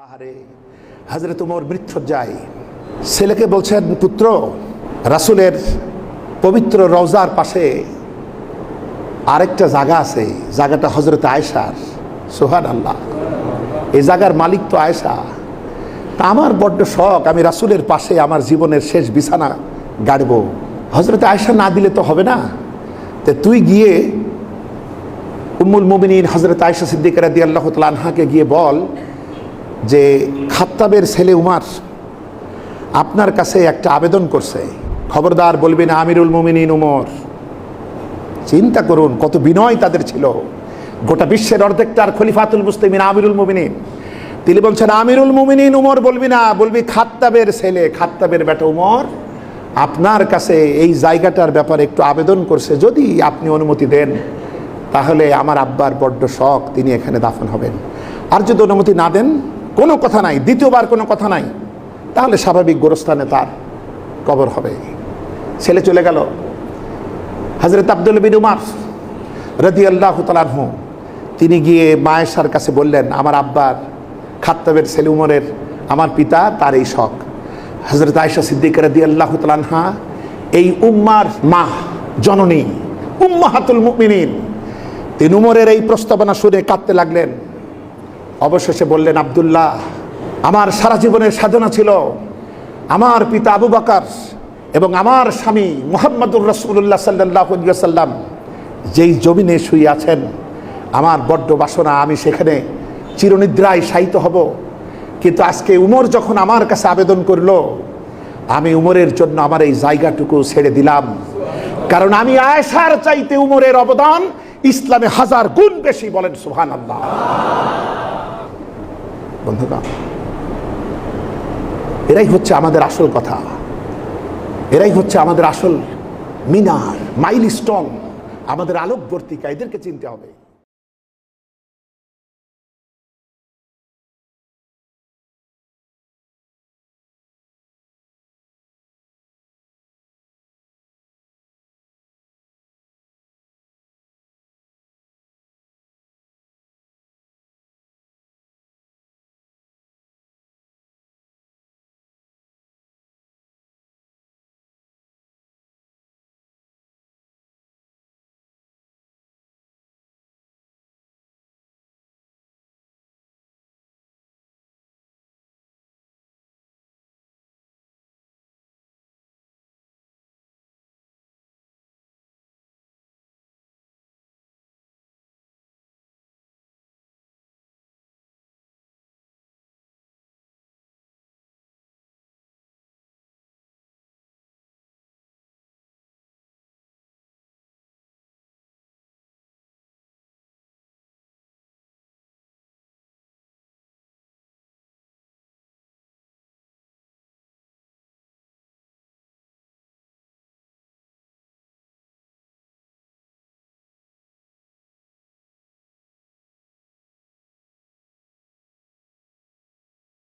আরে হযরত ওমর মৃত্যুঞ্জয় ছেলেকে বলছেন, পুত্র, রাসূলের পবিত্র রওজার পাশে আরেকটা জায়গা আছে, জায়গাটা হযরত আয়েশার। সুবহানাল্লাহ, এই জায়গার মালিক তো আয়েশা। তা আমার বড্ড শখ, আমি রাসূলের পাশে আমার জীবনের শেষ বিছানা গাড়ব। হযরত আয়েশা না দিলে তো হবে না, তে তুই গিয়ে উম্মুল মুমিনিন হযরত আয়েশা সিদ্দিকা রাদিয়াল্লাহু তাআলা আনহাকে গিয়ে বল যে খাত্তাবের ছেলে উমর আপনার কাছে একটা আবেদন করছে, খবরদার বলবি না আমিরুল মুমিনিন উমর। চিন্তা করুন কত বিনয় তাদের ছিল। গোটা বিশ্বের অর্ধেকটার খলিফাতুল মুসলিমিন আমিরুল মুমিনিন, তিনি বলছেন আমিরুল মুমিনিন উমর বলবি না, বলবি খাত্তাবের ছেলে, খাত্তাবের বেটা উমর আপনার কাছে এই জায়গাটার ব্যাপারে একটু আবেদন করছে, যদি আপনি অনুমতি দেন তাহলে আমার আব্বার বড্ড শখ, তিনি এখানে দাফন হবেন। আর যদি অনুমতি না দেন, কোনো কথা নাই, দ্বিতীয়বার কোনো কথা নাই, তাহলে স্বাভাবিক গোরস্থানে তার কবর হবে। ছেলে চলে গেল। হযরত আব্দুল্লাহ বিন উমর রাদিয়াল্লাহু তাআলা আনহু তিনি গিয়ে মা আয়েশার কাছে বললেন, আমার আব্বার খাত্তাবের ছেলে উমরের, আমার পিতা, তার এই শখ। হযরত আয়েশা সিদ্দিকা রাদিয়াল্লাহু তাআলা আনহা এই উম্মার মা, জননী, উম্মাহাতুল মুমিনিন, তিনি উমরের এই প্রস্তাবনা শুনে কাঁদতে লাগলেন। অবশেষে বললেন, আব্দুল্লাহ, আমার সারা জীবনের সাধনা ছিল আমার পিতা আবু বকর এবং আমার স্বামী মুহাম্মদুর রাসূলুল্লাহ সাল্লাল্লাহু আলাইহি ওয়াসাল্লাম যেই জমিনে শুয়ে আছেন, আমার বড্ড বাসনা আমি সেখানে চিরনিদ্রায় শায়িত হব। কিন্তু আজকে উমর যখন আমার কাছে আবেদন করলো, আমি উমরের জন্য আমার এই জায়গাটুকু ছেড়ে দিলাম, কারণ আমি আয়েশার চাইতে উমরের অবদান ইসলামে 1000 গুণ বেশি। বলেন সুবহানাল্লাহ। বন্ধুগণ, এরাই হচ্ছে আমাদের আসল কথা, এরাই হচ্ছে আমাদের আসল মিনার, মাইলস্টোন, আমাদের আলোকবর্তিকা। এদেরকে চিনতে হবে।